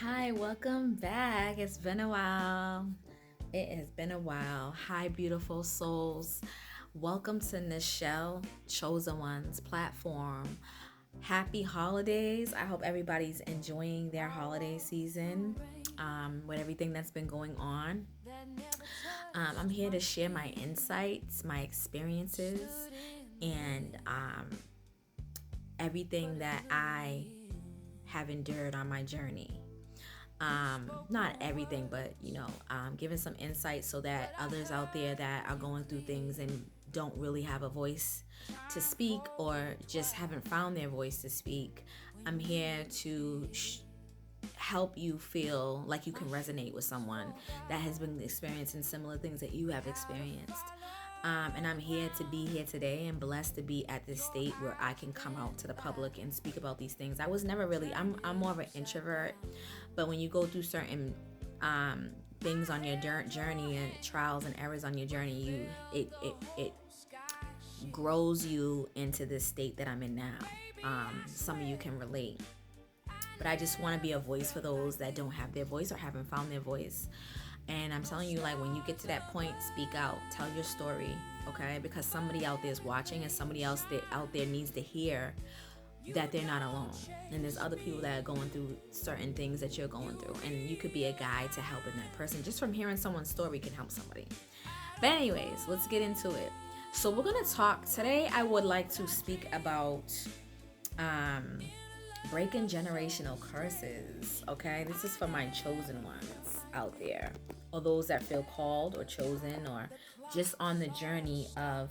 Hi, welcome back. It's been a while. It has been a while. Hi, beautiful souls. Welcome to Nichelle Chosen One's platform. Happy holidays. I hope everybody's enjoying their holiday season with everything that's been going on. I'm here to share my insights, my experiences, and everything that I have endured on my journey. Not everything, but giving some insight so that others out there that are going through things and don't really have a voice to speak or just haven't found their voice to speak. I'm here to help you feel like you can resonate with someone that has been experiencing similar things that you have experienced. And I'm here to be here today and blessed to be at this state where I can come out to the public and speak about these things. I was never really, I'm more of an introvert, but when you go through certain things on your journey and trials and errors on your journey, it grows you into this state that I'm in now. Some of you can relate, but I just want to be a voice for those that don't have their voice or haven't found their voice. And I'm telling you, like, when you get to that point, speak out, tell your story, okay? Because somebody out there is watching and somebody else out there needs to hear that they're not alone. And there's other people that are going through certain things that you're going through. And you could be a guide to helping that person. Just from hearing someone's story can help somebody. But anyways, let's get into it. So we're going to talk. Today I would like to speak about breaking generational curses, okay? This is for my chosen ones out there, or those that feel called or chosen, or just on the journey of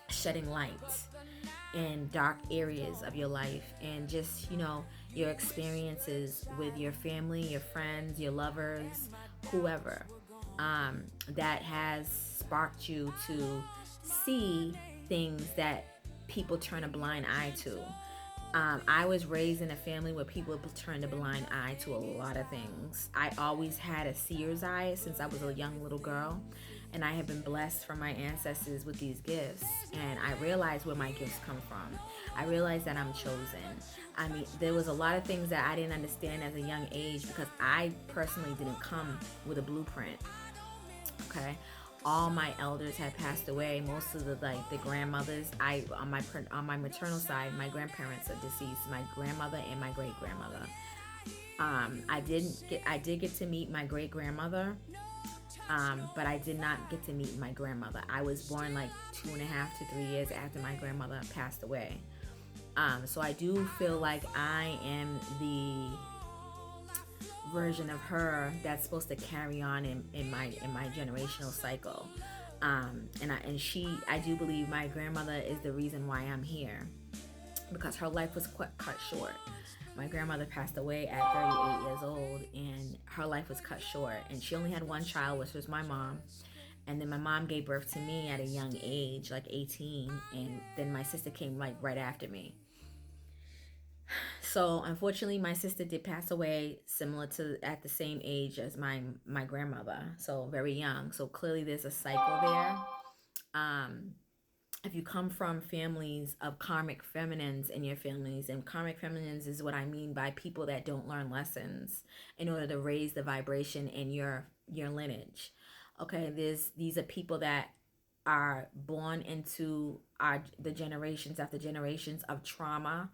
shedding light in dark areas of your life, and just, your experiences with your family, your friends, your lovers, whoever, that has sparked you to see things that people turn a blind eye to. I was raised in a family where people turned a blind eye to a lot of things. I always had a seer's eye since I was a young little girl, and I have been blessed from my ancestors with these gifts. And I realized where my gifts come from. I realized that I'm chosen. I mean, there was a lot of things that I didn't understand as a young age because I personally didn't come with a blueprint. Okay, all my elders had passed away. Most of the grandmothers, on my maternal side, my grandparents are deceased. My grandmother and my great grandmother. I did get to meet my great grandmother, but I did not get to meet my grandmother. I was born like 2.5 to 3 years after my grandmother passed away. So I do feel like I am the version of her that's supposed to carry on in my generational cycle. I do believe my grandmother is the reason why I'm here, because her life was cut short. My grandmother passed away at 38 years old, and her life was cut short, and she only had one child, which was my mom. And then my mom gave birth to me at a young age, like 18, and then my sister came like right after me. So unfortunately, my sister did pass away similar to at the same age as my grandmother, so very young. So clearly, there's a cycle there. Um, if you come from families of karmic feminines in your families, and karmic feminines is what I mean by people that don't learn lessons in order to raise the vibration in your lineage. Okay, these are people that are born into the generations after generations of trauma,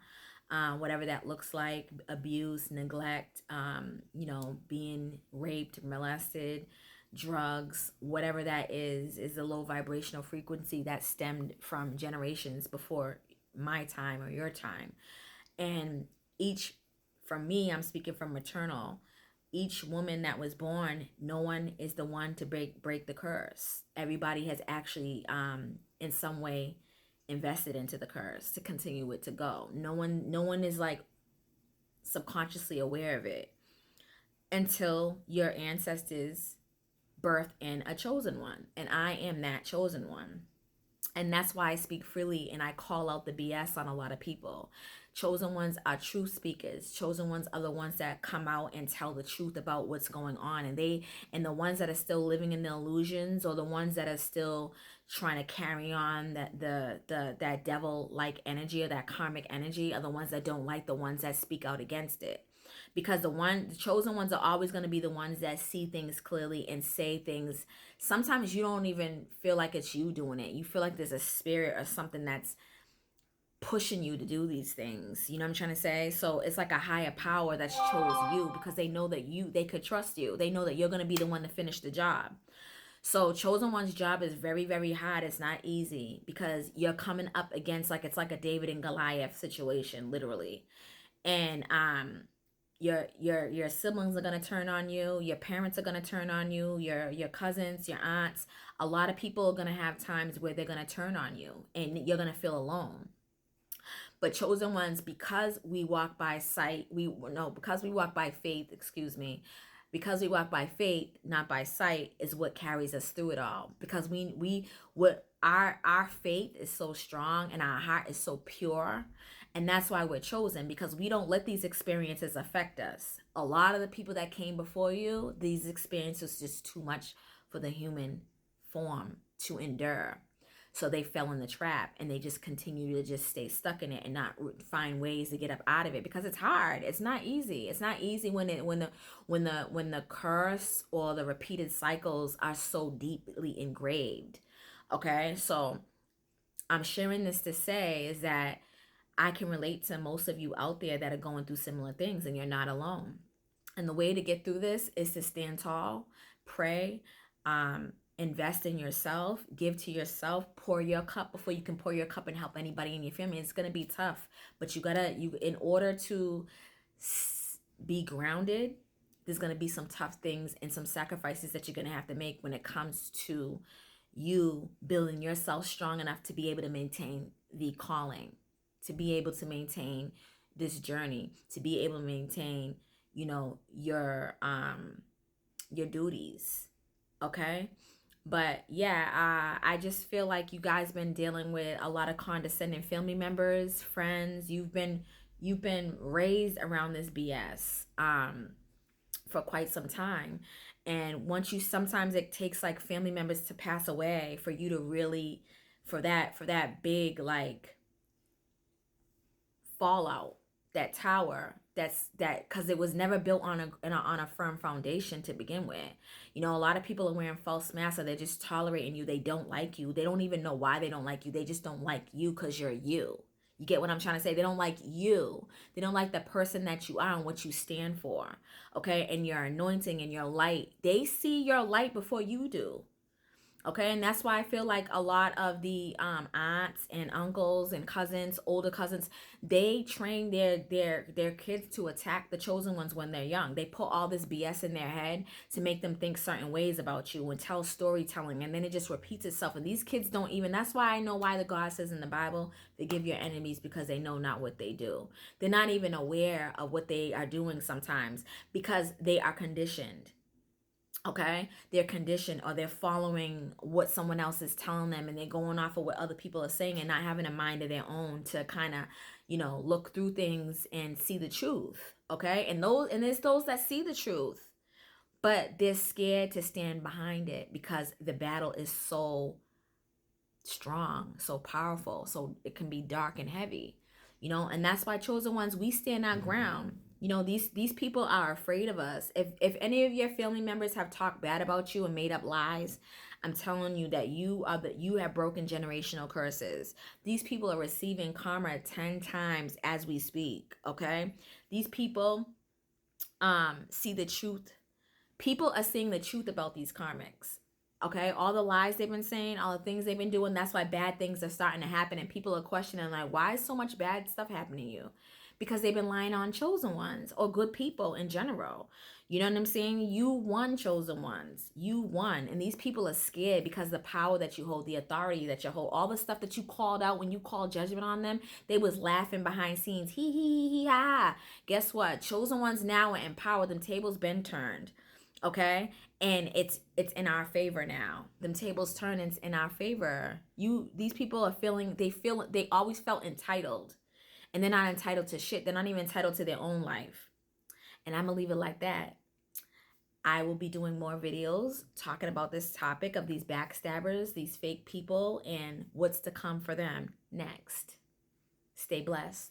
whatever that looks like, abuse, neglect, being raped, molested, drugs, whatever that is a low vibrational frequency that stemmed from generations before my time or your time. And from me, I'm speaking from maternal, each woman that was born, no one is the one to break the curse. Everybody has actually in some way invested into the curse to continue it to go. No one is like subconsciously aware of it until your ancestors birth in a chosen one, and I am that chosen one. And that's why I speak freely and I call out the BS on a lot of people. Chosen ones are truth speakers. Chosen ones are the ones that come out and tell the truth about what's going on. And the ones that are still living in the illusions, or the ones that are still trying to carry on that devil like energy or that karmic energy, are the ones that don't like the ones that speak out against it. because the chosen ones are always going to be the ones that see things clearly and say things. Sometimes you don't even feel like it's you doing it. You feel like there's a spirit or something that's pushing you to do these things. You know what I'm trying to say? So it's like a higher power that's chose you, because they know that they could trust you. They know that you're going to be the one to finish the job. So chosen one's job is very, very hard. It's not easy, because you're coming up against, like, it's like a David and Goliath situation, literally. And your siblings are gonna turn on you, your parents are gonna turn on you, your cousins, your aunts. A lot of people are gonna have times where they're gonna turn on you and you're gonna feel alone. But chosen ones, because we walk by sight, because we walk by faith, excuse me, because we walk by faith, not by sight, is what carries us through it all. Because our faith is so strong and our heart is so pure, and that's why we're chosen, because we don't let these experiences affect us. A lot of the people that came before you, these experiences just too much for the human form to endure. So they fell in the trap, and they just continue to just stay stuck in it and not find ways to get up out of it, because it's hard. It's not easy. It's not easy when the curse or the repeated cycles are so deeply engraved. Okay, so I'm sharing this to say is that I can relate to most of you out there that are going through similar things, and you're not alone. And the way to get through this is to stand tall, pray, invest in yourself, give to yourself, pour your cup before you can pour your cup and help anybody in your family. It's going to be tough, but in order to be grounded, there's going to be some tough things and some sacrifices that you're going to have to make when it comes to you building yourself strong enough to be able to maintain the calling, to be able to maintain this journey, to be able to maintain, your duties. Okay. But yeah, I just feel like you guys been dealing with a lot of condescending family members, friends. You've been raised around this BS for quite some time. And sometimes it takes like family members to pass away for you to really, for that big, like, fallout, that tower, because it was never built on a firm foundation to begin with. A lot of people are wearing false masks, or they're just tolerating you. They don't like you. They don't even know why they don't like you. They just don't like you because you're you. You get what I'm trying to say? They don't like you. They don't like the person that you are and what you stand for. Okay? And your anointing and your light. They see your light before you do. Okay, and that's why I feel like a lot of the aunts and uncles and cousins, older cousins, they train their kids to attack the chosen ones when they're young. They put all this BS in their head to make them think certain ways about you and tell storytelling, and then it just repeats itself. And these kids don't even. That's why I know why the God says in the Bible, forgive your enemies because they know not what they do. They're not even aware of what they are doing sometimes because they are conditioned. Okay, they're conditioned, or they're following what someone else is telling them, and they're going off of what other people are saying and not having a mind of their own to kind of, look through things and see the truth. Okay, and it's those that see the truth, but they're scared to stand behind it because the battle is so strong, so powerful, so it can be dark and heavy, and that's why chosen ones, we stand our ground. These people are afraid of us. If any of your family members have talked bad about you and made up lies, I'm telling you that you have broken generational curses. These people are receiving karma 10 times as we speak. Okay, these people see the truth. People are seeing the truth about these karmics. Okay, all the lies they've been saying, all the things they've been doing, that's why bad things are starting to happen, and people are questioning, like, why is so much bad stuff happening to you? Because they've been lying on chosen ones or good people in general. You know what I'm saying? You won, chosen ones. You won. And these people are scared because the power that you hold, the authority that you hold, all the stuff that you called out when you called judgment on them, they was laughing behind scenes. Hee, ha. Guess what? Chosen ones now are empowered. Them tables been turned. Okay? And it's in our favor now. Them tables turn in our favor. These people are they always felt entitled. And they're not entitled to shit. They're not even entitled to their own life. And I'm going to leave it like that. I will be doing more videos talking about this topic of these backstabbers, these fake people, and what's to come for them next. Stay blessed.